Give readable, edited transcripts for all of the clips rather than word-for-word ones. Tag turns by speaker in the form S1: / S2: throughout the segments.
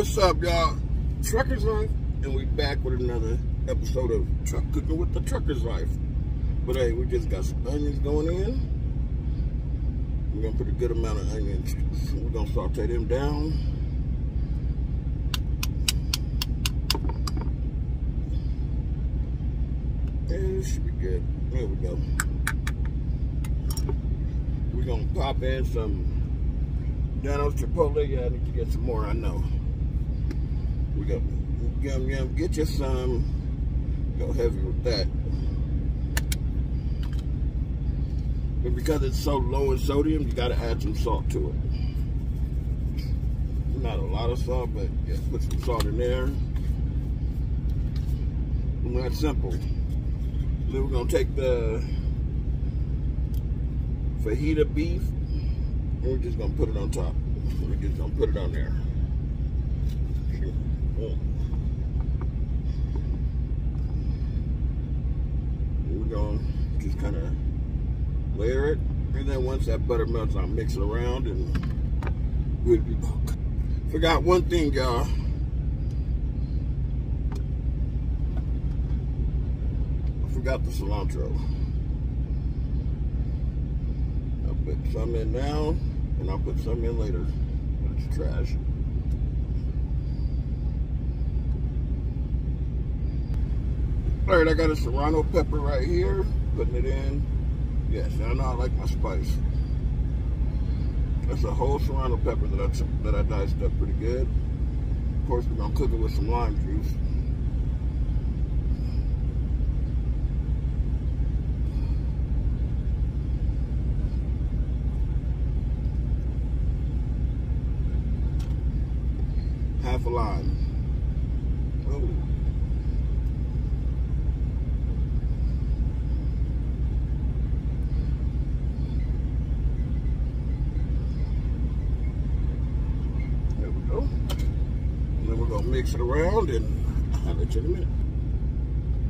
S1: What's up, y'all? Trucker's Life, and we back with another episode of Truck Cooking with the Trucker's Life. But hey, we just got some onions going in. We're gonna put a good amount of onions. So we're gonna saute them down. And it should be good. There we go. We're gonna pop in some Dano's Chipotle. Yeah, I need to get some more, I know. We got yum, get you some. Go heavy with that. But because it's so low in sodium, you gotta add some salt to it. Not a lot of salt, but yeah, put some salt in there. And that's simple. Then we're gonna take the fajita beef and we're just gonna put it on top. We're just gonna put it on there. We're gonna just kind of layer it, and then once that butter melts, I'll mix it around and we'll be back. Forgot one thing, y'all. I forgot the cilantro. I'll put some in now, and I'll put some in later. It's trash. All right, I got a serrano pepper right here. Putting it in. Yes, I know I like my spice. That's a whole serrano pepper that I diced up pretty good. Of course, we're gonna cook it with some lime juice. Half a lime. Oh. Mix it around and I'll let you in a minute.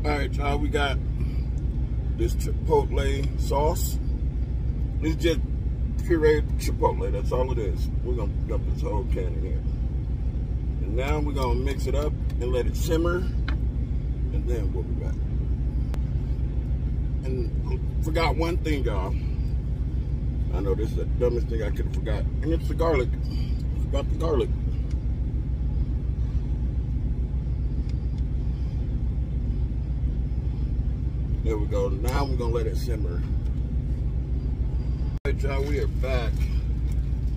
S1: Alright, y'all, we got this Chipotle sauce. It's just pureed Chipotle, that's all it is. We're gonna dump this whole can in here. And now we're gonna mix it up and let it simmer, and then we'll be back. And forgot one thing, y'all. I know this is the dumbest thing I could have forgot, and it's the garlic. Forgot the garlic. There we go. Now we're gonna let it simmer. Alright, y'all, we are back.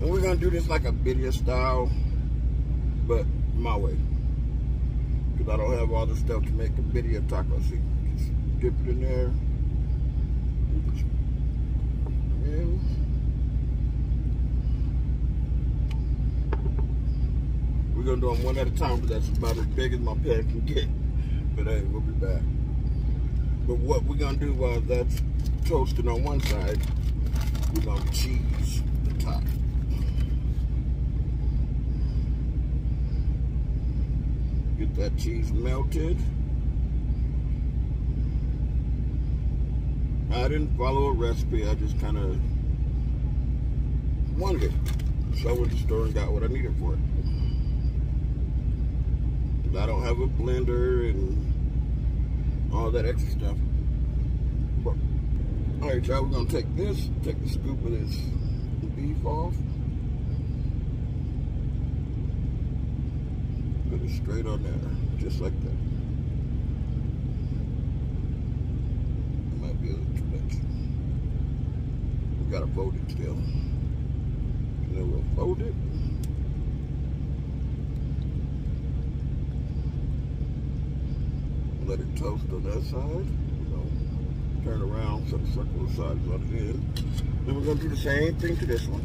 S1: And we're gonna do this like a birria style, but my way. Because I don't have all the stuff to make a birria taco. So just dip it in there. And we're gonna do them one at a time, but that's about as big as my pan can get. But hey, we'll be back. But what we're gonna do while that's toasting on one side, we're gonna cheese the top. Get that cheese melted. I didn't follow a recipe, I just kind of wanted it. So I went to the store and got what I needed for it. I don't have a blender and all that extra stuff. But, all right, y'all, we're gonna take the scoop of this beef off. Put it straight on there, just like that. It might be a little too much. We gotta fold it still. And then we'll fold it. Let it toast on that side. We're gonna turn around so the circle sides on the end. Then we're gonna do the same thing to this one.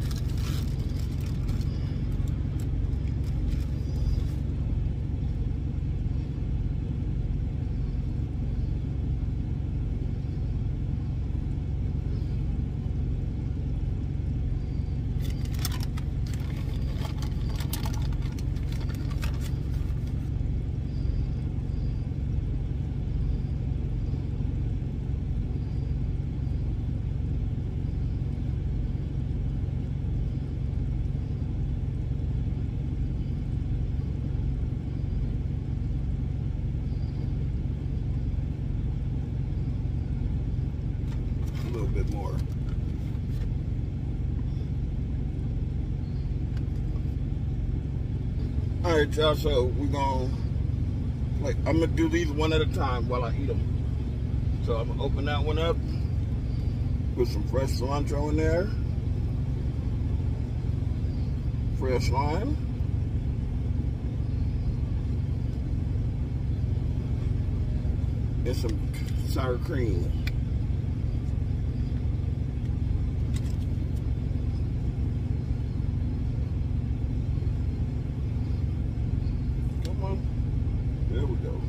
S1: little bit more. All right, y'all, so we're gonna, I'm gonna do these one at a time while I eat them. So I'm gonna open that one up, put some fresh cilantro in there, fresh lime, and some sour cream. Come on. There we go.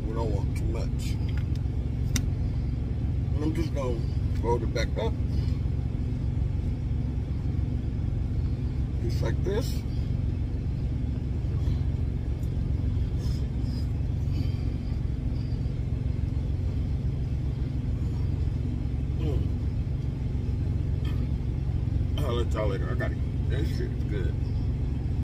S1: We don't want too much. And I'm just going to fold it back up. Just like this. I'll let y'all later. I got it. That shit is good.